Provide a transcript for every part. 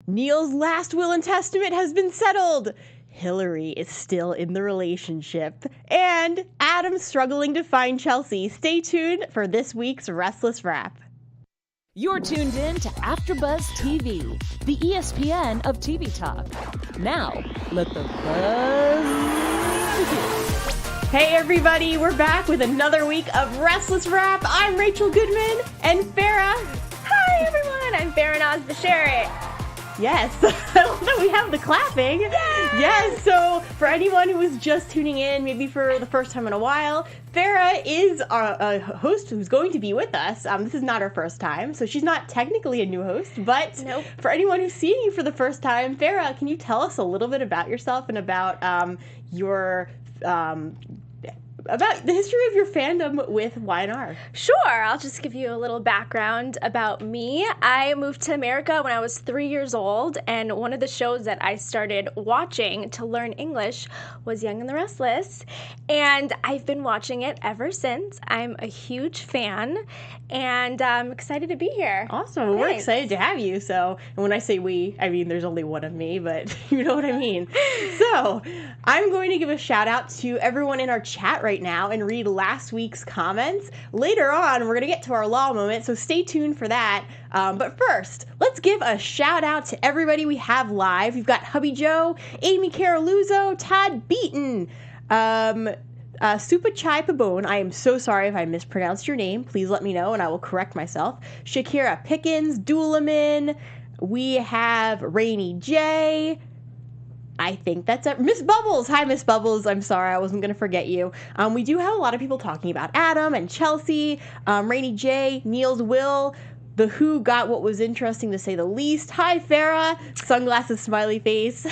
Neil's last will and testament has been settled. Hillary is still in the relationship. And Adam's struggling to find Chelsea. Stay tuned for this week's Restless Wrap. You're tuned in to AfterBuzz TV, the ESPN of TV talk. Now, let the buzz begin. Hey everybody, we're back with another week of Restless Wrap. I'm Rachel Goodman and Farah. Hi everyone, I'm Farah Bashari. Yes, I love that we have the clapping. Yay! Yes, so for anyone who is just tuning in, maybe for the first time in a while, Farah is a host who's going to be with us. This is not her first time, so she's not technically a new host, but Nope. For anyone who's seeing you for the first time, Farah, can you tell us a little bit about yourself and about your about the history of your fandom with Y&R? Sure, I'll just give you a little background about me. I moved to America when I was 3 years old, and one of the shows that I started watching to learn English was Young and the Restless, and I've been watching it ever since. I'm a huge fan, and I'm excited to be here. Awesome. Well, we're excited to have you. So, and when I say we, I mean there's only one of me, but you know what I mean. So, I'm going to give a shout out to everyone in our chat right now and read last week's comments. Later on, we're going to get to our law moment, so stay tuned for that. But first, let's give a shout out to everybody we have live. We've got Hubby Joe, Amy Caroluzzo, Todd Beaton, Supa Chai Pabone. I am so sorry if I mispronounced your name. Please let me know and I will correct myself. Shakira Pickens, Doolaman. We have Rainy J. I think that's it. Miss Bubbles. Hi, Miss Bubbles. I'm sorry. I wasn't going to forget you. We do have a lot of people talking about Adam and Chelsea, Rainy J, Neil's Will. The Who got what was interesting to say the least. Hi, Farah. Sunglasses, smiley face.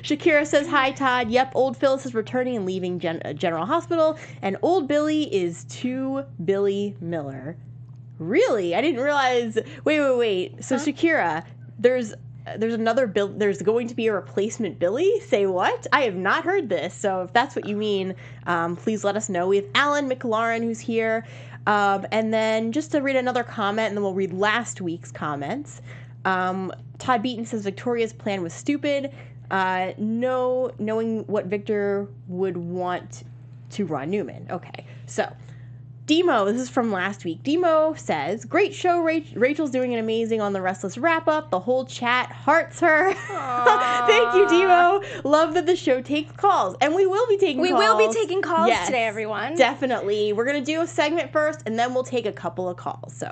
Shakira says, hi, Todd. Yep, old Phyllis is returning and leaving General Hospital. And old Billy is to Billy Miller. Really? I didn't realize. Wait. So, Shakira, there's another Bill. There's going to be a replacement Billy? Say what? I have not heard this. So if that's what you mean, please let us know. We have Alan McLaurin who's here. And then just to read another comment, and then we'll read last week's comments. Todd Beaton says Victoria's plan was stupid. Knowing what Victor would want to run Newman. Okay, so Demo, this is from last week. Demo says, great show, Rachel's doing an amazing on the Restless wrap-up. The whole chat hearts her. Thank you, Demo. Love that the show takes calls. And we will be taking calls. We will be taking calls today, everyone. Definitely. We're going to do a segment first, and then we'll take a couple of calls. So,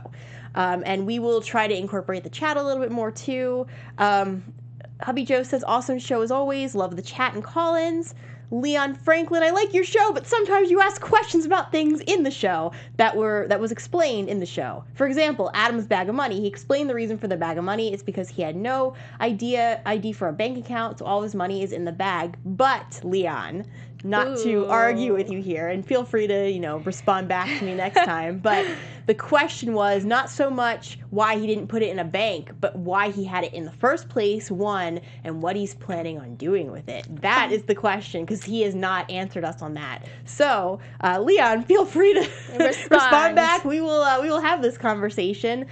and we will try to incorporate the chat a little bit more, too. Hubby Joe says, awesome show as always. Love the chat and call-ins. Leon Franklin, I like your show, but sometimes you ask questions about things in the show that was explained in the show. For example, Adam's bag of money. He explained the reason for the bag of money is because he had no ID for a bank account, so all his money is in the bag. But, Leon, not to argue with you here, and feel free to, respond back to me next time, but the question was not so much why he didn't put it in a bank, but why he had it in the first place, one, and what he's planning on doing with it. That is the question, because he has not answered us on that. So, Leon, feel free to respond back. We will have this conversation.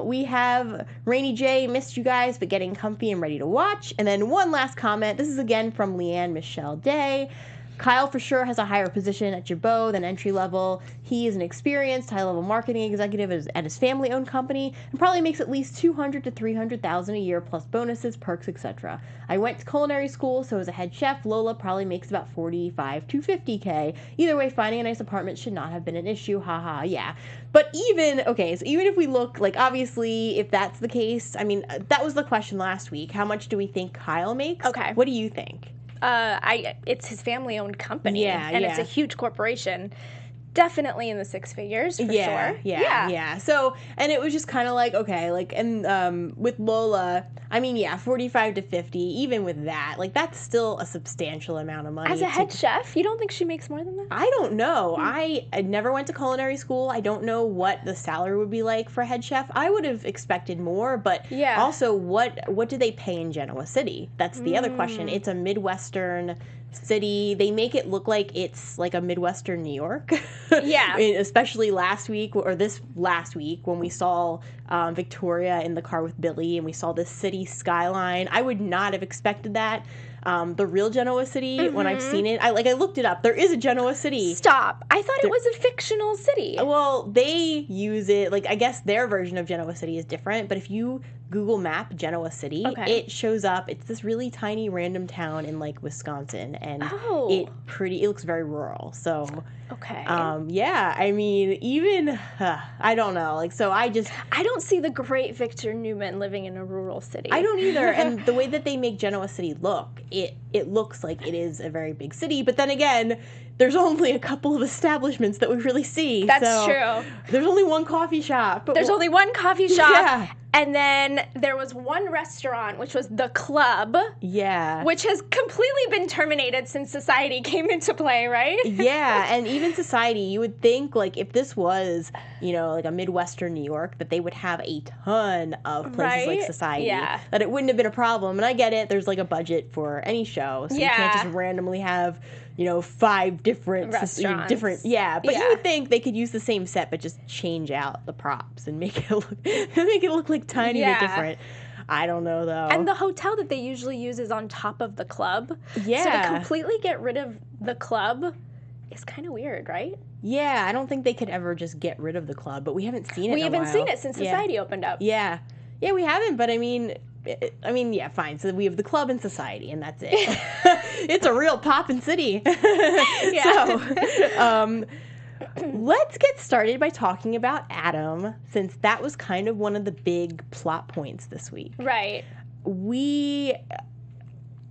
We have Rainy J, missed you guys, but getting comfy and ready to watch. And then one last comment. This is again from Leanne Michelle Day. Kyle for sure has a higher position at Jabot than entry level. He is an experienced high-level marketing executive at his family-owned company and probably makes at least $200,000 to $300,000 a year plus bonuses, perks, etc. I went to culinary school, so as a head chef, Lola probably makes about $45,000 to $50,000. Either way, finding a nice apartment should not have been an issue. Haha, yeah. But even if we look, obviously, if that's the case, I mean, that was the question last week. How much do we think Kyle makes? Okay. What do you think? It's his family-owned company, and it's a huge corporation. Definitely in the six figures, for sure. Yeah. So, and it was just kind of with Lola, I mean, 45 to 50, even with that, that's still a substantial amount of money. As a head chef, you don't think she makes more than that? I don't know. I never went to culinary school. I don't know what the salary would be like for a head chef. I would have expected more, but also what do they pay in Genoa City? That's the other question. It's a Midwestern city. They make it look like it's like a Midwestern New York. Yeah. Especially last week when we saw Victoria in the car with Billy and we saw this city skyline. I would not have expected that. The real Genoa City, when I've seen it, I looked it up. There is a Genoa City. Stop. I thought it was a fictional city. Well, they use it, like, I guess their version of Genoa City is different, but if you Google map Genoa City, it shows up. It's this really tiny random town in, like, Wisconsin, and it looks very rural, so... Okay. Yeah, I mean, even, I don't know, like, so I don't see the great Victor Newman living in a rural city. I don't either, and the way that they make Genoa City look, it looks like it is a very big city, but then again, there's only a couple of establishments that we really see. That's true. There's only one coffee shop. There's only one coffee shop. Yeah. And then there was one restaurant, which was The Club. Yeah. Which has completely been terminated since Society came into play, right? Yeah, and even Society, you would think, like, if this was, like a Midwestern New York, that they would have a ton of places like Society. Yeah. That it wouldn't have been a problem. And I get it, there's, like, a budget for any show, so you can't just randomly have... 5 different restaurants. But you would think they could use the same set, but just change out the props and make it look like tiny bit different. I don't know though. And the hotel that they usually use is on top of the club. Yeah. So to completely get rid of the club is kind of weird, right? Yeah, I don't think they could ever just get rid of the club, but we haven't seen it. We haven't seen it since Society Yeah. opened up. Yeah, we haven't. But I mean, yeah, fine. So we have the club and Society, and that's it. It's a real poppin' city. Yeah. So, let's get started by talking about Adam, since that was kind of one of the big plot points this week. Right. We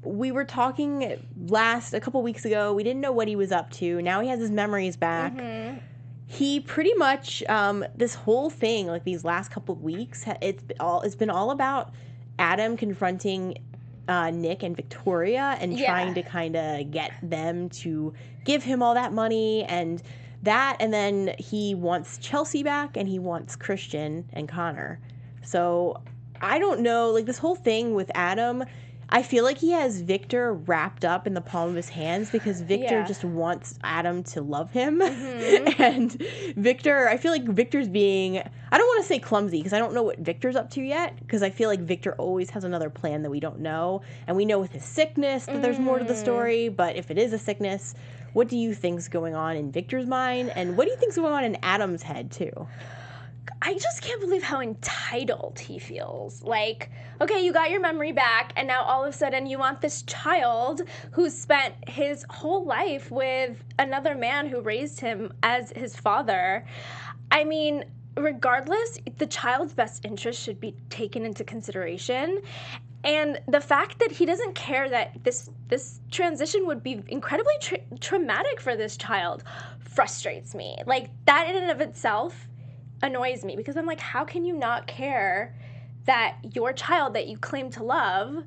were talking a couple weeks ago. We didn't know what he was up to. Now he has his memories back. Mm-hmm. He pretty much this whole thing, like these last couple of weeks, it's been all about Adam confronting Nick and Victoria and trying to kind of get them to give him all that money and then he wants Chelsea back and he wants Christian and Connor. So I don't know, like this whole thing with Adam, I feel like he has Victor wrapped up in the palm of his hands because Victor just wants Adam to love him. Mm-hmm. And Victor, I feel like Victor's being, I don't want to say clumsy because I don't know what Victor's up to yet because I feel like Victor always has another plan that we don't know. And we know with his sickness that there's more to the story, but if it is a sickness, what do you think's going on in Victor's mind? And what do you think's going on in Adam's head too? I just can't believe how entitled he feels. Like, okay, you got your memory back, and now all of a sudden you want this child who's spent his whole life with another man who raised him as his father. I mean, regardless, the child's best interest should be taken into consideration. And the fact that he doesn't care that this transition would be incredibly traumatic for this child frustrates me. Like, that in and of itself annoys me because I'm like, how can you not care that your child that you claim to love,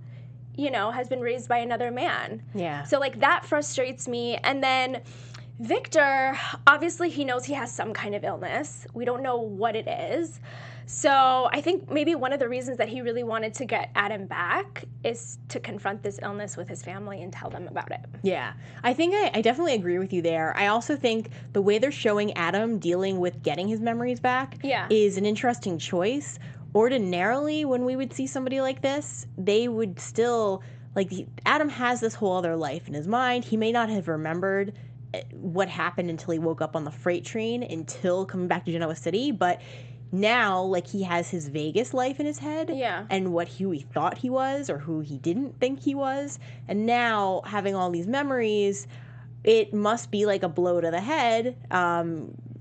has been raised by another man? Yeah. So, like, that frustrates me. And then Victor, obviously he knows he has some kind of illness. We don't know what it is. So I think maybe one of the reasons that he really wanted to get Adam back is to confront this illness with his family and tell them about it. Yeah, I think I definitely agree with you there. I also think the way they're showing Adam dealing with getting his memories back is an interesting choice. Ordinarily, when we would see somebody like this, they would still, Adam has this whole other life in his mind. He may not have remembered what happened until he woke up on the freight train until coming back to Genoa City, but now, he has his Vegas life in his head and who he thought he was or who he didn't think he was. And now, having all these memories, it must be like a blow to the head.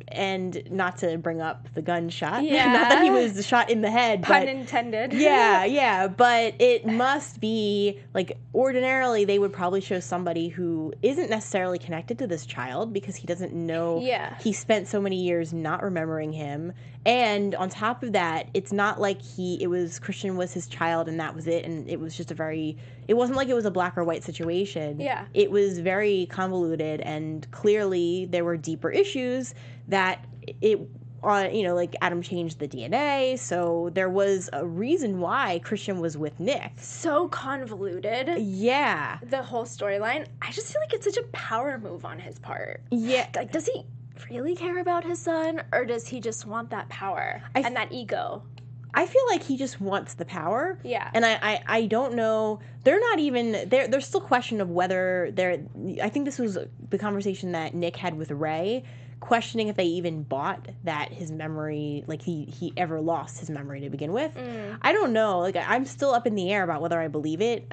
And not to bring up the gunshot. Yeah. Not that he was shot in the head. Pun intended. Yeah. But it must be, ordinarily they would probably show somebody who isn't necessarily connected to this child because he doesn't know. Yeah. He spent so many years not remembering him. And on top of that, it's not like Christian was his child and that was it. And it was just it wasn't like it was a black or white situation. Yeah. It was very convoluted and clearly there were deeper issues that it on, like Adam changed the DNA, so there was a reason why Christian was with Nick. So convoluted. Yeah. The whole storyline. I just feel like it's such a power move on his part. Yeah. Like, does he really care about his son, or does he just want that power and that ego? I feel like he just wants the power. Yeah. And I don't know. They're not even, there's still question of whether I think this was the conversation that Nick had with Ray, questioning if they even bought that his memory, like he ever lost his memory to begin with. I don't know. Like, I'm still up in the air about whether I believe it.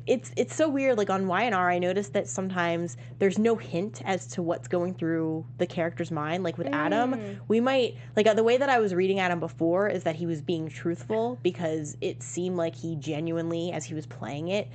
It's so weird. Like, on Y&R, I noticed that sometimes there's no hint as to what's going through the character's mind. Like with Adam, we might, like, the way that I was reading Adam before is that he was being truthful because it seemed like he genuinely, as he was playing it,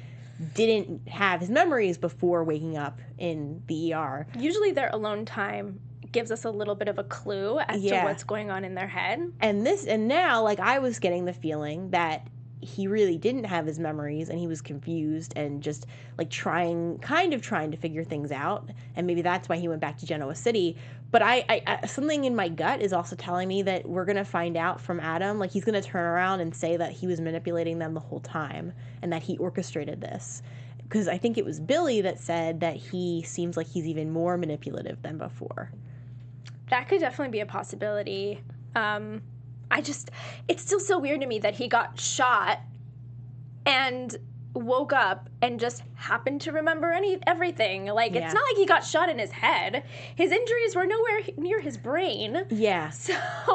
didn't have his memories before waking up in the ER. Usually their alone time gives us a little bit of a clue as to what's going on in their head. And now, like, I was getting the feeling that he really didn't have his memories and he was confused and just, like, trying to figure things out. And maybe that's why he went back to Genoa City. But I something in my gut is also telling me that we're going to find out from Adam, like, he's going to turn around and say that he was manipulating them the whole time and that he orchestrated this. Because I think it was Billy that said that he seems like he's even more manipulative than before. That could definitely be a possibility. It's still so weird to me that he got shot and woke up and just happened to remember everything. Like, it's not like he got shot in his head. His injuries were nowhere near his brain. Yeah. So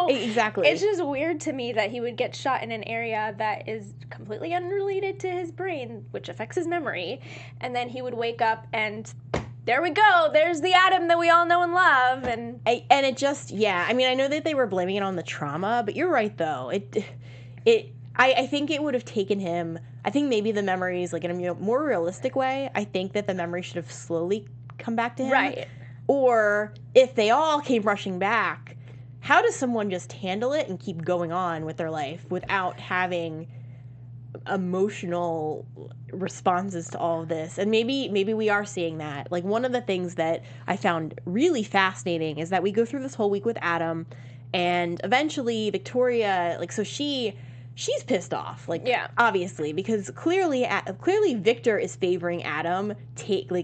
exactly. It's just weird to me that he would get shot in an area that is completely unrelated to his brain, which affects his memory, and then he would wake up and there we go. There's the Adam that we all know and love. And it just, I mean, I know that they were blaming it on the trauma, but you're right, though. I think it would have taken him, I think maybe the memories, like, in a more realistic way, I think that the memory should have slowly come back to him. Right. Or if they all came rushing back, how does someone just handle it and keep going on with their life without having emotional responses to all of this? And maybe we are seeing that. Like, one of the things that I found really fascinating is that we go through this whole week with Adam, and eventually Victoria, like, so she's pissed off, like, obviously, because clearly Victor is favoring Adam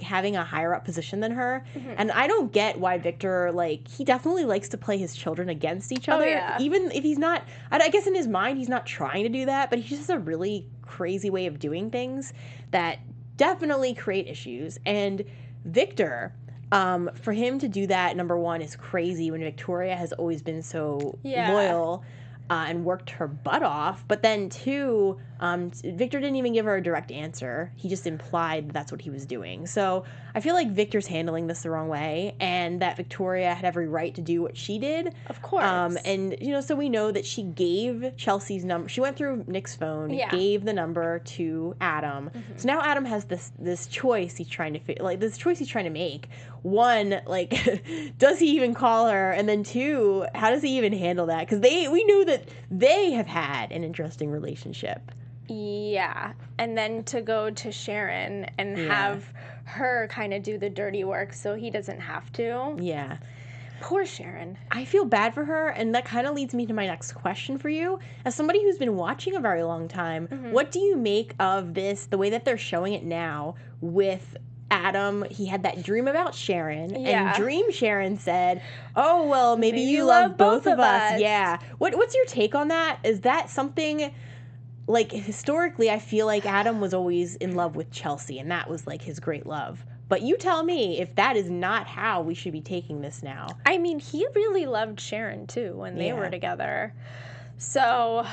having a higher up position than her. And I don't get why Victor, like, he definitely likes to play his children against each other, even if he's not, I guess in his mind he's not trying to do that, but he just has a really crazy way of doing things that definitely create issues. And Victor, for him to do that, number one, is crazy when Victoria has always been so loyal and worked her butt off. But then, two, Victor didn't even give her a direct answer. He just implied that's what he was doing. So I feel like Victor's handling this the wrong way, and that Victoria had every right to do what she did. Of course. And, so we know that she gave Chelsea's number. She went through Nick's phone, gave the number to Adam. So now Adam has this choice he's trying to make. One, like, does he even call her? And then two, how does he even handle that? Because we knew that they have had an interesting relationship. Yeah. And then to go to Sharon and have her kind of do the dirty work so he doesn't have to. Yeah. Poor Sharon. I feel bad for her, and that kind of leads me to my next question for you. As somebody who's been watching a very long time, what do you make of this, the way that they're showing it now with Adam? He had that dream about Sharon, and Dream Sharon said, oh, well, maybe you love both of us. Yeah. What's your take on that? Is that something, like, historically, I feel like Adam was always in love with Chelsea, and that was, like, his great love. But you tell me if that is not how we should be taking this now. I mean, he really loved Sharon, too, when they were together. So,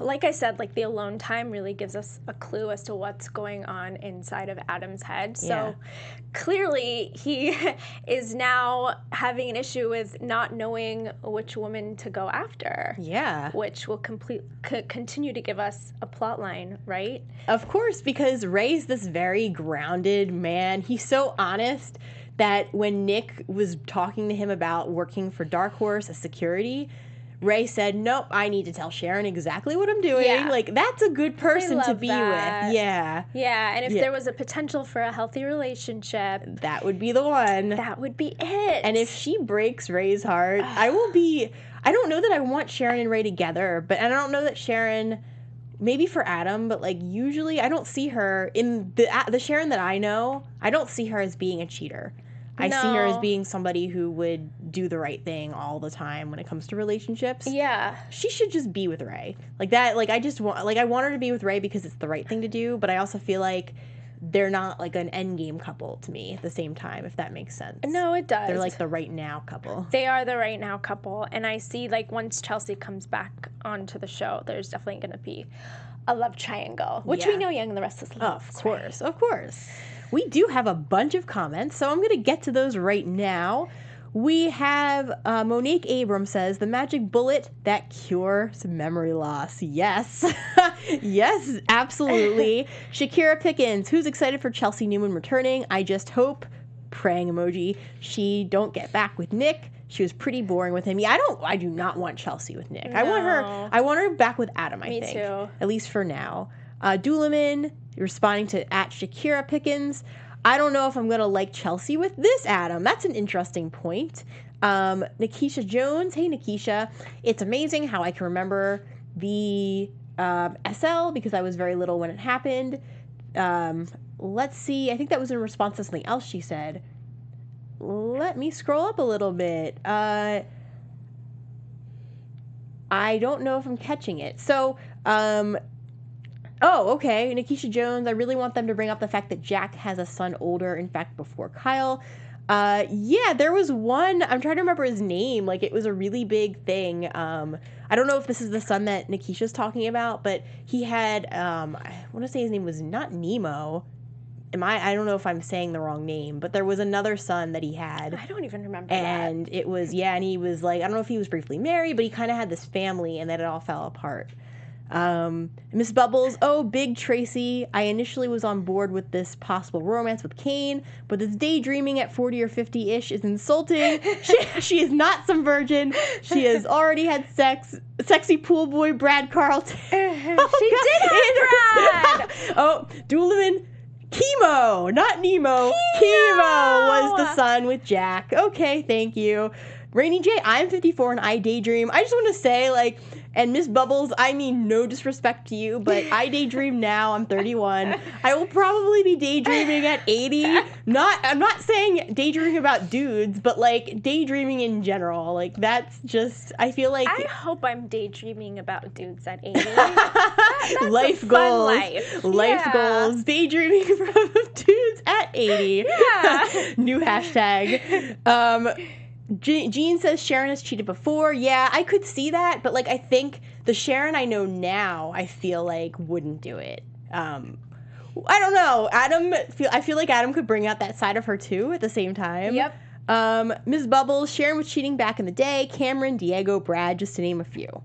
like I said, like, the alone time really gives us a clue as to what's going on inside of Adam's head. So clearly he is now having an issue with not knowing which woman to go after. Yeah. Which will continue to give us a plot line, right? Of course, because Ray's this very grounded man. He's so honest that when Nick was talking to him about working for Dark Horse as security, Ray said, nope, I need to tell Sharon exactly what I'm doing. Yeah. Like, that's a good person to be with. Yeah. Yeah, and if there was a potential for a healthy relationship, that would be the one. That would be it. And if she breaks Ray's heart, I don't know that I want Sharon and Ray together, but I don't know that Sharon, maybe for Adam, but like usually I don't see her in the Sharon that I know. I don't see her as being a cheater. I see her as being somebody who would do the right thing all the time when it comes to relationships. Yeah. She should just be with Ray. Like that, like I want her to be with Ray because it's the right thing to do, but I also feel like they're not like an endgame couple to me at the same time, if that makes sense. No, it does. They're like the right now couple. They are the right now couple, and I see like once Chelsea comes back onto the show, there's definitely going to be a love triangle, which we know Young and the Restless loves. Of course, right? Of course. We do have a bunch of comments, so I'm going to get to those right now. We have Monique Abram says, the magic bullet that cures memory loss. Yes. Yes, absolutely. Shakira Pickens, who's excited for Chelsea Newman returning? I just hope, praying emoji, she don't get back with Nick. She was pretty boring with him. Yeah, I do not want Chelsea with Nick. No. I want her back with Adam, I think. Me too. At least for now. Doolaman responding to @Shakira Pickens. I don't know if I'm going to like Chelsea with this Adam. That's an interesting point. Nikisha Jones. Hey, Nikisha. It's amazing how I can remember the SL because I was very little when it happened. Let's see. I think that was in response to something else she said. Let me scroll up a little bit. I don't know if I'm catching it. So, oh, okay. Nikisha Jones, I really want them to bring up the fact that Jack has a son older, in fact, before Kyle. Yeah, there was one, I'm trying to remember his name. Like, it was a really big thing. I don't know if this is the son that Nikisha's talking about, but he had, I want to say his name was not Nemo. I don't know if I'm saying the wrong name, but there was another son that he had. I don't even remember and it was, and he was like, I don't know if he was briefly married, but he kind of had this family, and then it all fell apart. Miss Bubbles, oh, big Tracy. I initially was on board with this possible romance with Cane, but this daydreaming at 40 or 50-ish is insulting. She is not some virgin. She has already had sex. Sexy pool boy Brad Carlton. She did have Brad! Oh, Doolaman. Chemo, not Nemo. Chemo was the son with Jack. Okay, thank you. Rainy J, I'm 54 and I daydream. I just want to say, like, and Miss Bubbles, I mean no disrespect to you, but I daydream now. I'm 31. I will probably be daydreaming at 80. I'm not saying daydreaming about dudes, but like daydreaming in general. Like that's just, I feel like. I hope I'm daydreaming about dudes at 80. That's life goals. Life goals. Daydreaming from dudes at 80. Yeah. New hashtag. Jean says Sharon has cheated before. Yeah, I could see that, but like I think the Sharon I know now, I feel like wouldn't do it. I don't know. I feel like Adam could bring out that side of her too at the same time. Yep. Ms. Bubbles, Sharon was cheating back in the day. Cameron, Diego, Brad, just to name a few.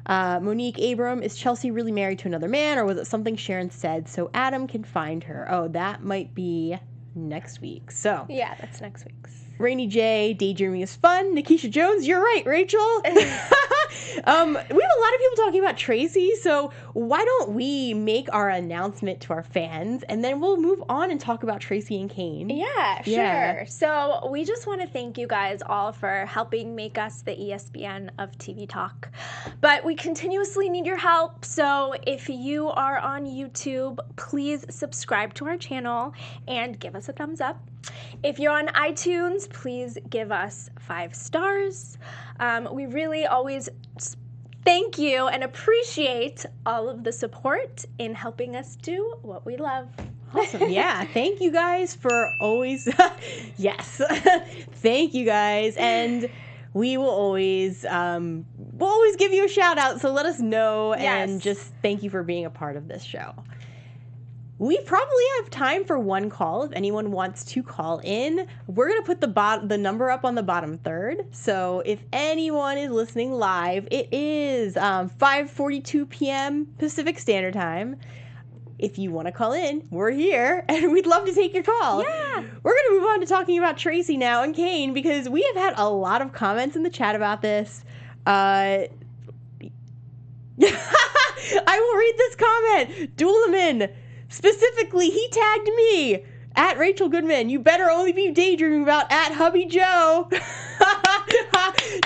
Monique Abram, is Chelsea really married to another man, or was it something Sharon said so Adam can find her? Oh, that might be next week. So yeah, that's next week's. Rainy J, daydreaming is fun. Nikisha Jones, you're right, Rachel. We have a lot of people talking about Tracy, so why don't we make our announcement to our fans, and then we'll move on and talk about Tracy and Cane. Yeah, sure. So we just want to thank you guys all for helping make us the ESPN of TV Talk. But we continuously need your help, so if you are on YouTube, please subscribe to our channel and give us a thumbs up. If you're on iTunes, please give us 5 stars. We really always thank you and appreciate all of the support in helping us do what we love. Awesome. Yeah. Thank you guys for always. Yes. Thank you guys. And we will always give you a shout out. So let us know and just thank you for being a part of this show. We probably have time for one call if anyone wants to call in. We're going to put the number up on the bottom third. So if anyone is listening live, it is 5:42 p.m. Pacific Standard Time. If you want to call in, we're here, and we'd love to take your call. Yeah. We're going to move on to talking about Tracy now and Cane, because we have had a lot of comments in the chat about this. I will read this comment. Doolaman. Specifically, he tagged me, @Rachel Goodman. You better only be daydreaming about @Hubby Joe.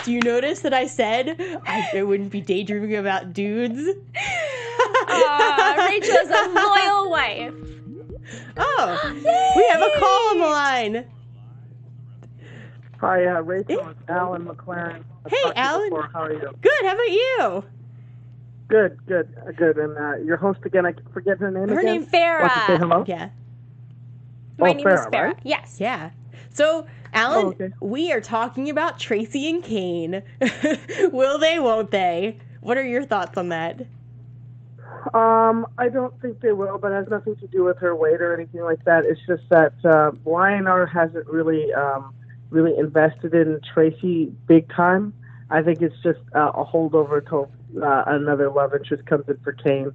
Do you notice that I said I wouldn't be daydreaming about dudes? Rachel is a loyal wife. Oh, yay! We have a call on the line. Hi, Rachel. It's Alan McLaren. Hey, Alan. How are you? Good. How about you? Good. And your host again, I forget her name again. Her name's Farrah. Want to say hello? Yeah. My name is Farrah, Farrah. right? Yes. Yeah. So, Alan, okay. we are talking about Tracy and Cane. Will they, won't they? What are your thoughts on that? I don't think they will, but it has nothing to do with her weight or anything like that. It's just that Y&R hasn't really invested in Tracy big time. I think it's just a holdover till another love interest comes in for Cane.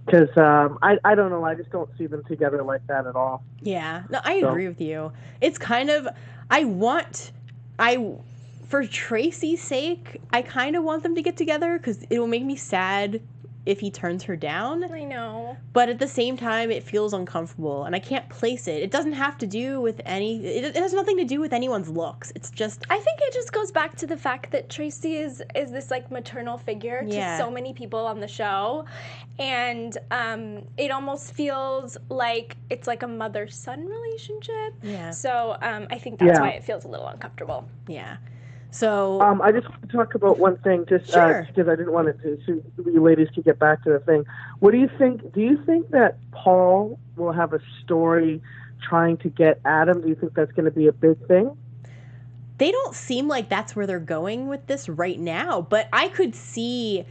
Because I don't know, I just don't see them together like that at all. Yeah, no, I agree with you. It's kind of, for Tracy's sake, I kind of want them to get together because it will make me sad if he turns her down. I know. But at the same time, it feels uncomfortable, and I can't place it. It doesn't have to do with it has nothing to do with anyone's looks. It's just... I think it just goes back to the fact that Tracy is this, like, maternal figure to so many people on the show. And it almost feels like it's like a mother-son relationship. Yeah. So I think that's why it feels a little uncomfortable. Yeah. So... I just want to talk about one thing, just Sure. because I didn't want it to, so you ladies could get back to the thing. What do you think? Do you think that Paul will have a story trying to get Adam? Do you think that's going to be a big thing? They don't seem like that's where they're going with this right now, but I could see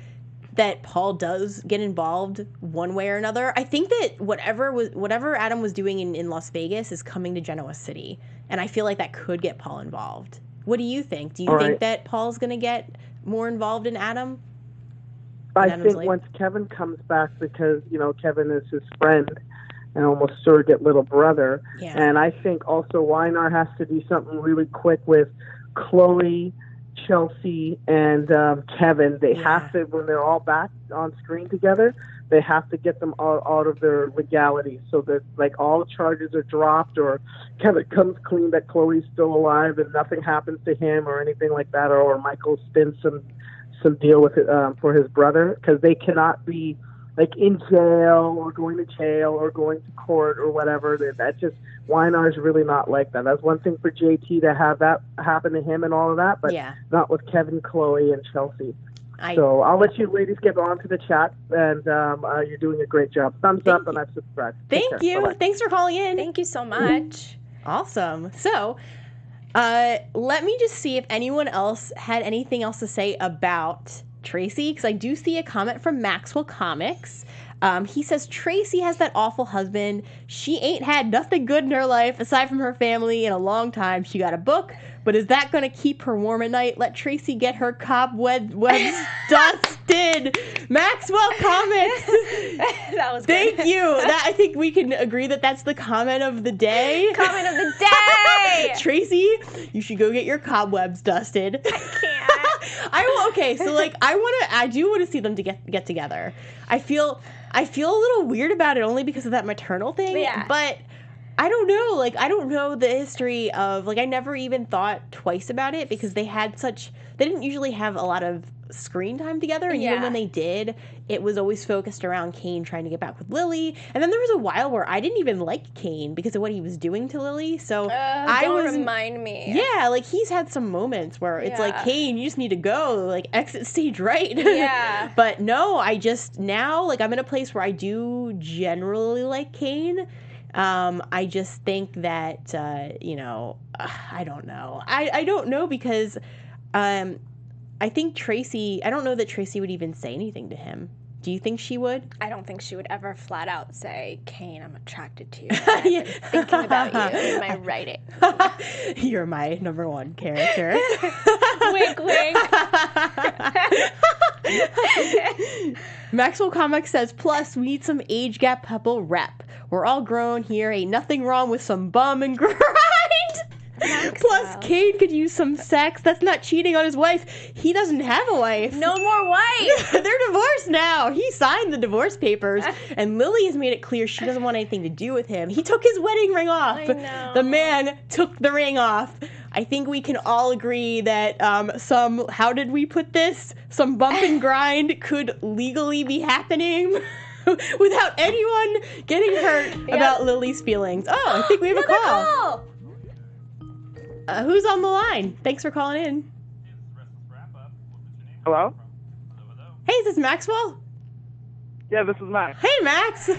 that Paul does get involved one way or another. I think that whatever Adam was doing in Las Vegas is coming to Genoa City, and I feel like that could get Paul involved. What do you think? Do you think that Paul's going to get more involved in Adam? I think once Kevin comes back, because, Kevin is his friend and almost surrogate little brother. Yeah. And I think also Y&R has to do something really quick with Chloe, Chelsea, and Kevin. They have to, when they're all back on screen together, they have to get them all out of their legality so that, like, all charges are dropped, or Kevin comes clean that Chloe's still alive and nothing happens to him or anything like that, or Michael spins some deal with it for his brother, because they cannot be, like, in jail or going to jail or going to court or whatever. That just, Y&R is really not like that. That's one thing for JT to have that happen to him and all of that, but not with Kevin, Chloe, and Chelsea. So I'll let you ladies get on to the chat, and you're doing a great job. Thumbs up, and I've subscribed. Thank you. Bye-bye. Thanks for calling in. Thank you so much. Awesome. So let me just see if anyone else had anything else to say about Tracy, because I do see a comment from Maxwell Comics. He says, Tracy has that awful husband. She ain't had nothing good in her life aside from her family in a long time. She got a book, but is that going to keep her warm at night? Let Tracy get her cobwebs dusted. Maxwell Comics. That was good. Thank you. I think we can agree that that's the comment of the day. Comment of the day. Tracy, you should go get your cobwebs dusted. I can't. Okay, so, like, I do want to see them to get together. I feel a little weird about it only because of that maternal thing. Yeah. But I don't know. Like, I don't know the history of, like, I never even thought twice about it because they didn't usually have a lot of screen time together. And even when they did, it was always focused around Cane trying to get back with Lily. And then there was a while where I didn't even like Cane because of what he was doing to Lily. So remind me. Yeah, like, he's had some moments where it's like, Cane, you just need to go, like, exit stage right. Yeah. But no, I just now, like, I'm in a place where I do generally like Cane. I just think that, I don't know. I don't know because I think I don't know that Tracy would even say anything to him. Do you think she would? I don't think she would ever flat out say, Cane, I'm attracted to you. I've been thinking about you in my writing. You're my number one character. Wink, wink. Maxwell Comics says, plus, we need some age gap couple rep. We're all grown here. Ain't nothing wrong with some bum and grind. Plus, Cane could use some sex. That's not cheating on his wife. He doesn't have a wife. No more wife. They're divorced now. He signed the divorce papers, and Lily has made it clear she doesn't want anything to do with him. He took his wedding ring off. I know. The man took the ring off. I think we can all agree that how did we put this? Some bump and grind could legally be happening without anyone getting hurt about Lily's feelings. Oh, I think we have a call. Who's on the line? Thanks for calling in. Hello? Hey, is this Maxwell? Yeah, this is Max. Hey, Max.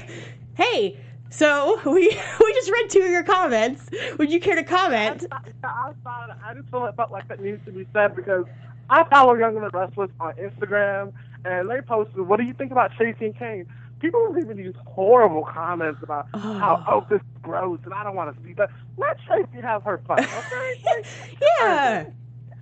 Hey, so we just read 2 of your comments. Would you care to comment? I just felt like that needs to be said because I follow Young and the Restless on Instagram, and they posted, what do you think about Tracy and Cane? People were leaving these horrible comments about how, this is gross, and I don't want to see that. Let Tracy have her fun, okay? Yeah.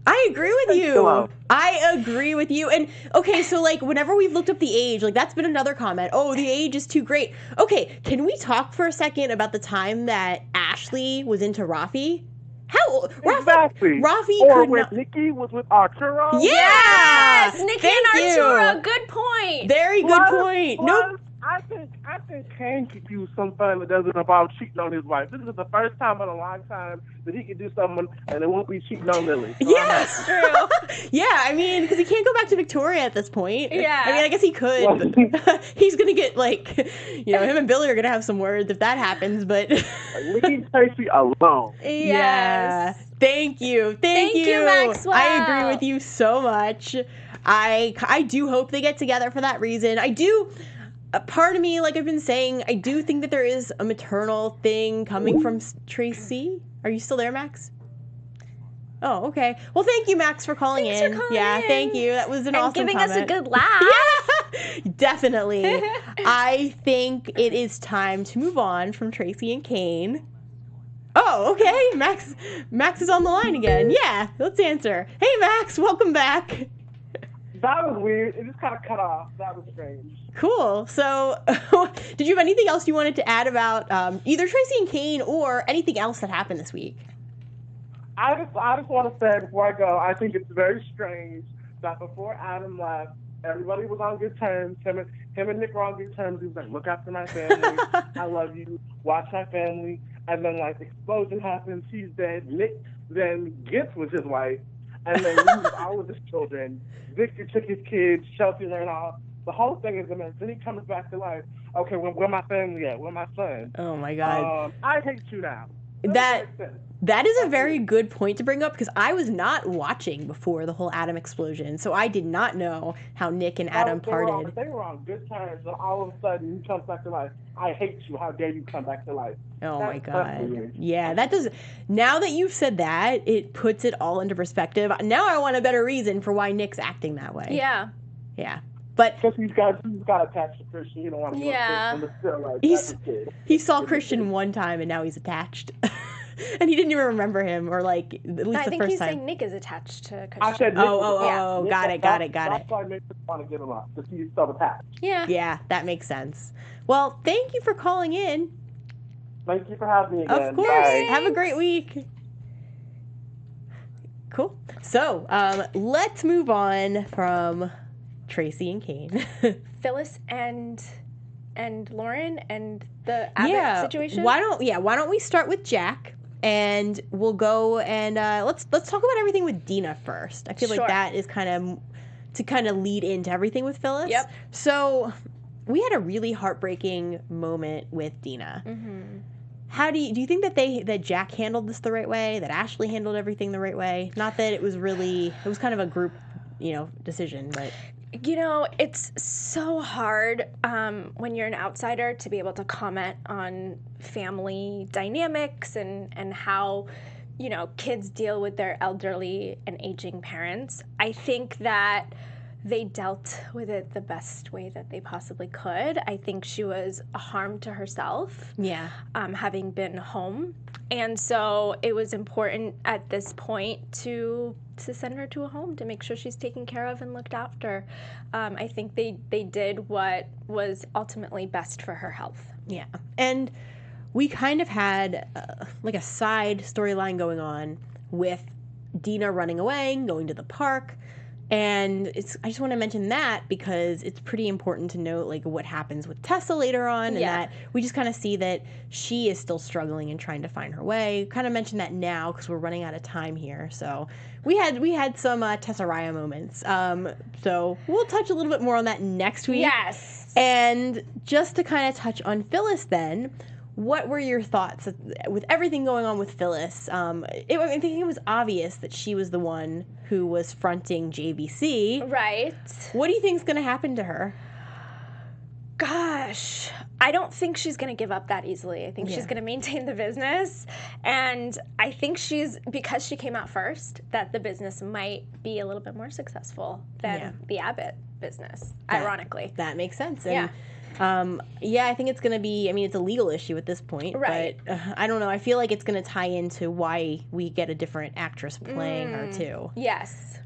I agree with you. I agree with you. And, okay, so, like, whenever we've looked up the age, like, that's been another comment. Oh, the age is too great. Okay, can we talk for a second about the time that Ashley was into Rafi? How? Exactly. Rafi or could when not... Nikki was with Arturo. Yes! Nikki Thank and you. Arturo, good point. Very good point. Nope. I think Cane could use some fun that doesn't involve cheating on his wife. This is the first time in a long time that he could do something and it won't be cheating on Lily. So yes, true. Yeah, I mean, because he can't go back to Victoria at this point. Yeah. I mean, I guess he could. But he's going to get, like, him and Billy are going to have some words if that happens, but... Leave Tracy alone. Yes. Yeah. Thank you. Thank you, Maxwell. I agree with you so much. I do hope they get together for that reason. I do... A part of me, like I've been saying, I do think that there is a maternal thing coming from Tracy. Are you still there, Max? Oh, okay. Well, thank you, Max, for calling in. Thanks for calling in. Thank you. That was an awesome giving comment. us a good laugh. Yeah, definitely. I think it is time to move on from Tracy and Cane. Oh, okay. Max is on the line again. Yeah, let's answer. Hey, Max, welcome back. That was weird. It just kind of cut off. That was strange. Cool. So, did you have anything else you wanted to add about either Tracy and Cane or anything else that happened this week? I just want to say before I go, I think it's very strange that before Adam left, everybody was on good terms. Him and Nick were on good terms. He was like, look after my family. I love you. Watch my family. And then, like, explosion happens. She's dead. Nick then gets with his wife and then loses all of his children. Victor took his kids. Chelsea ran off. The whole thing is a mess. Then he comes back to life. Okay, where my family at? Where my son? Oh, my God. I hate you now. That is a very good point to bring up because I was not watching before the whole Adam explosion, so I did not know how Nick and Adam parted. They were on good terms, and all of a sudden he comes back to life. I hate you. How dare you come back to life? Oh my God. Yeah, that does. Now that you've said that, it puts it all into perspective. Now I want a better reason for why Nick's acting that way. Yeah. Yeah. But because he's got attached to Christian. You don't want to Christian, but still, like, he saw Christian one time and now he's attached. And he didn't even remember him, or like at least the first time. I think he's saying Nick is attached to Christian. I said Nick. Oh, got it. That's why Nick doesn't want to get him up, because he's still attached. Yeah. Yeah, that makes sense. Well, thank you for calling in. Thank you for having me again. Of course. Bye. Have a great week. Cool. So, let's move on from Tracy and Cane. Phyllis and Lauren and the Abbott situation. Why don't we start with Jack? And we'll go and let's talk about everything with Dina first. I feel like that is kind of lead into everything with Phyllis. Yep. So we had a really heartbreaking moment with Dina. Mm-hmm. How do you think that Jack handled this the right way? That Ashley handled everything the right way? Not that it was kind of a group, decision, but. It's so hard when you're an outsider to be able to comment on family dynamics and how, kids deal with their elderly and aging parents. I think that they dealt with it the best way that they possibly could. I think she was a harm to herself, having been home. And so it was important at this point to send her to a home to make sure she's taken care of and looked after. I think they did what was ultimately best for her health. Yeah. And we kind of had like a side storyline going on with Dina running away, going to the park. And I just want to mention that because it's pretty important to note like what happens with Tessa later on, and that we just kind of see that she is still struggling and trying to find her way. Kind of mention that now because we're running out of time here. So we had some Tessa Raya moments. So we'll touch a little bit more on that next week. Yes. And just to kind of touch on Phyllis then. What were your thoughts with everything going on with Phyllis? I think it was obvious that she was the one who was fronting JVC. Right. What do you think is going to happen to her? Gosh, I don't think she's going to give up that easily. I think she's going to maintain the business. And I think because she came out first, that the business might be a little bit more successful than the Abbott business, ironically. That makes sense. And I think it's going to be, it's a legal issue at this point. Right. But I don't know. I feel like it's going to tie into why we get a different actress playing her, too. Yes.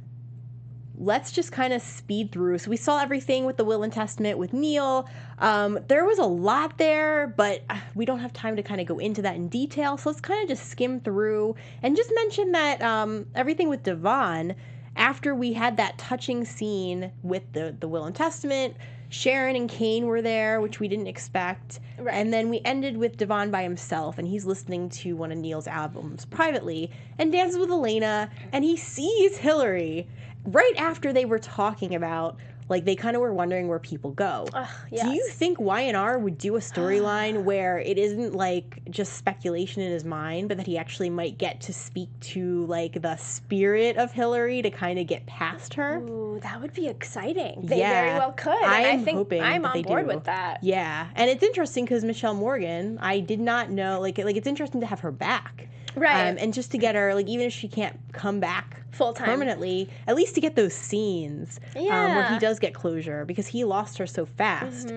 Let's just kind of speed through. So we saw everything with the Will and Testament with Neil. There was a lot there, but we don't have time to kind of go into that in detail. So let's kind of just skim through and just mention that everything with Devon, after we had that touching scene with the Will and Testament, Sharon and Cane were there, which we didn't expect. Right. And then we ended with Devon by himself, and he's listening to one of Neil's albums privately and dances with Elena, and he sees Hillary right after they were talking about, like, they kind of were wondering where people go. Yes. Do you think Y&R would do a storyline where it isn't, like, just speculation in his mind, but that he actually might get to speak to, like, the spirit of Hillary to kind of get past her? Ooh, that would be exciting. They very well could. I think hoping I'm on board do. with that. Yeah. And it's interesting because Michelle Morgan, I did not know, like it's interesting to have her back. Right. And just to get her, like, even if she can't come back full-time permanently, at least to get those scenes where he does get closure, because he lost her so fast.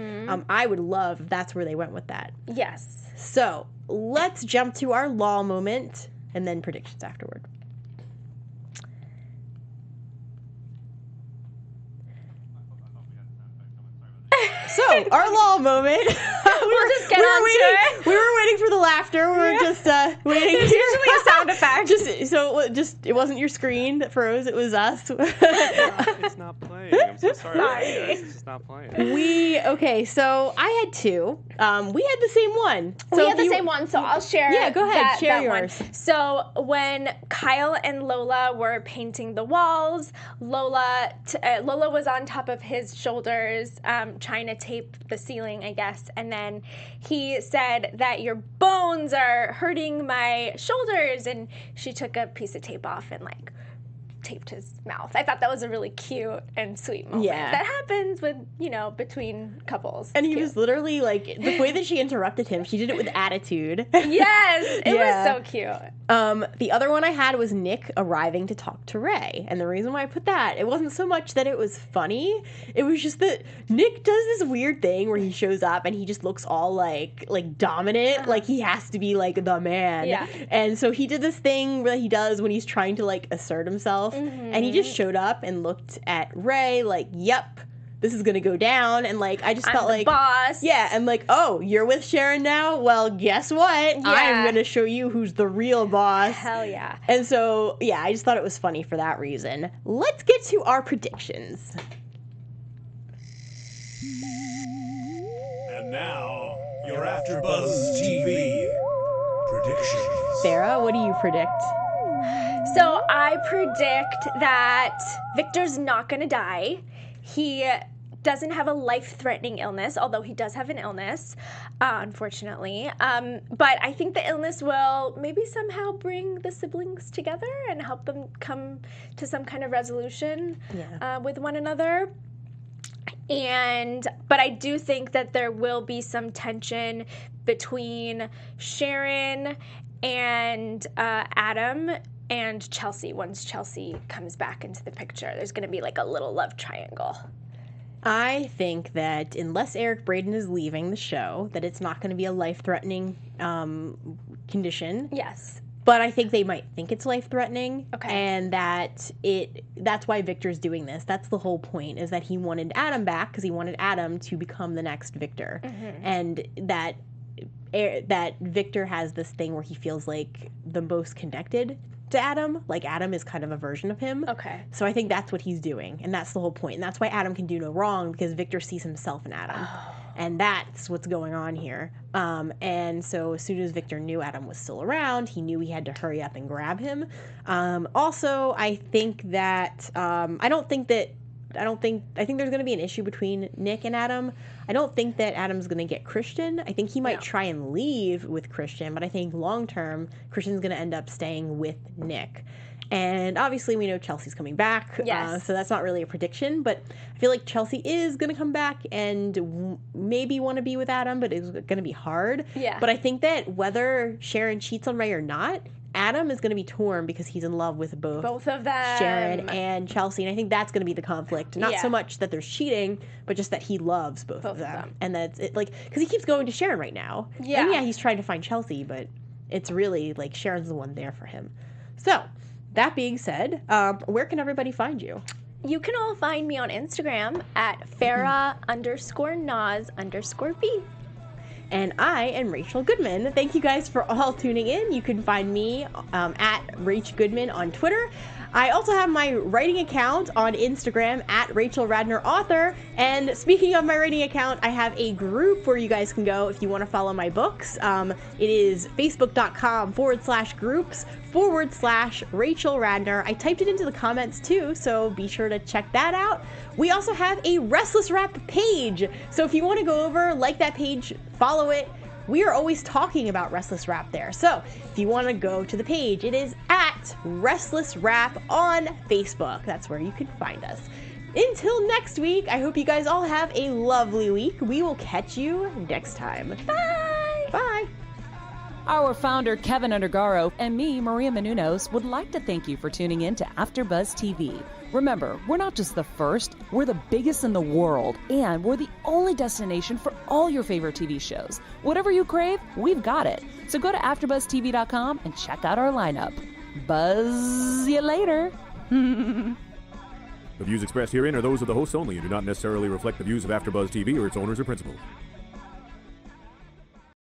I would love if that's where they went with that. Yes. So let's jump to our law moment and then predictions afterward. So, our law moment. We'll just get on to it. We were waiting for the laughter. We were just waiting. There's usually a sound effect. It wasn't your screen that froze. It was us. It's not playing. I'm so sorry. It's just not playing. So I had two. We had the same one. We had the same one, so I'll share. Yeah, go ahead. Share yours. One. So when Kyle and Lola were painting the walls, Lola was on top of his shoulders, trying to tape the ceiling, I guess, and then he said that your bones are hurting my shoulders, and she took a piece of tape off and like taped his mouth. I thought that was a really cute and sweet moment. Yeah. That happens with, between couples. And he was literally like, the way that she interrupted him, she did it with attitude. Yes, it was so cute. The other one I had was Nick arriving to talk to Ray. And the reason why I put that, it wasn't so much that it was funny, it was just that Nick does this weird thing where he shows up and he just looks all like dominant, like he has to be like the man. Yeah. And so he did this thing that he does when he's trying to like assert himself. And he just showed up and looked at Ray like, yep, this is gonna go down. And like, I just felt I'm the like boss. Yeah, and like, oh, you're with Sharon now? Well, guess what? Yeah. I'm gonna show you who's the real boss. Hell yeah. And so, yeah, I just thought it was funny for that reason. Let's get to our predictions. And now, your AfterBuzz TV predictions. Sarah, what do you predict? So I predict that Victor's not going to die. He doesn't have a life-threatening illness, although he does have an illness, unfortunately. But I think the illness will maybe somehow bring the siblings together and help them come to some kind of resolution with one another. But I do think that there will be some tension between Sharon and Adam and Chelsea. Once Chelsea comes back into the picture, there's going to be like a little love triangle. I think that unless Eric Braeden is leaving the show, that it's not going to be a life-threatening condition. Yes. But I think they might think it's life-threatening. Okay. And that's why Victor's doing this. That's the whole point, is that he wanted Adam back because he wanted Adam to become the next Victor. Mm-hmm. And that Victor has this thing where he feels like the most connected to Adam. Like, Adam is kind of a version of him. Okay. So I think that's what he's doing, and that's the whole point. And that's why Adam can do no wrong, because Victor sees himself in Adam. Oh. And that's what's going on here. And so as soon as Victor knew Adam was still around, he knew he had to hurry up and grab him. Also, I think that, I think there's going to be an issue between Nick and Adam. I don't think that Adam's going to get Christian. I think he might try and leave with Christian, but I think long term, Christian's going to end up staying with Nick. And obviously we know Chelsea's coming back, so that's not really a prediction, but I feel like Chelsea is going to come back and maybe want to be with Adam, but it's going to be hard. Yeah. But I think that whether Sharon cheats on Ray or not, Adam is going to be torn because he's in love with both of them, Sharon and Chelsea, and I think that's going to be the conflict. Not so much that there's cheating, but just that he loves both of them. And that's it, like, because he keeps going to Sharon right now. Yeah. And he's trying to find Chelsea, but it's really like Sharon's the one there for him. So, that being said, where can everybody find you? You can all find me on Instagram at Farah_Naz_B. And I am Rachel Goodman. Thank you guys for all tuning in. You can find me at Rach Goodman on Twitter. I also have my writing account on Instagram at Rachel Radner Author. And speaking of my writing account, I have a group where you guys can go if you want to follow my books. It is facebook.com/groups/Rachel Radner. I typed it into the comments too, so be sure to check that out. We also have a Restless Wrap page. So if you want to go over, like that page, follow it. We are always talking about Restless Wrap there. So if you want to go to the page, it is at Restless Wrap on Facebook. That's where you can find us. Until next week, I hope you guys all have a lovely week. We will catch you next time. Bye! Bye! Our founder, Kevin Undergaro, and me, Maria Menounos, would like to thank you for tuning in to AfterBuzz TV. Remember, we're not just the first, we're the biggest in the world, and we're the only destination for all your favorite TV shows. Whatever you crave, we've got it. So go to AfterBuzzTV.com and check out our lineup. Buzz you later. The views expressed herein are those of the hosts only and do not necessarily reflect the views of AfterBuzz TV or its owners or principals.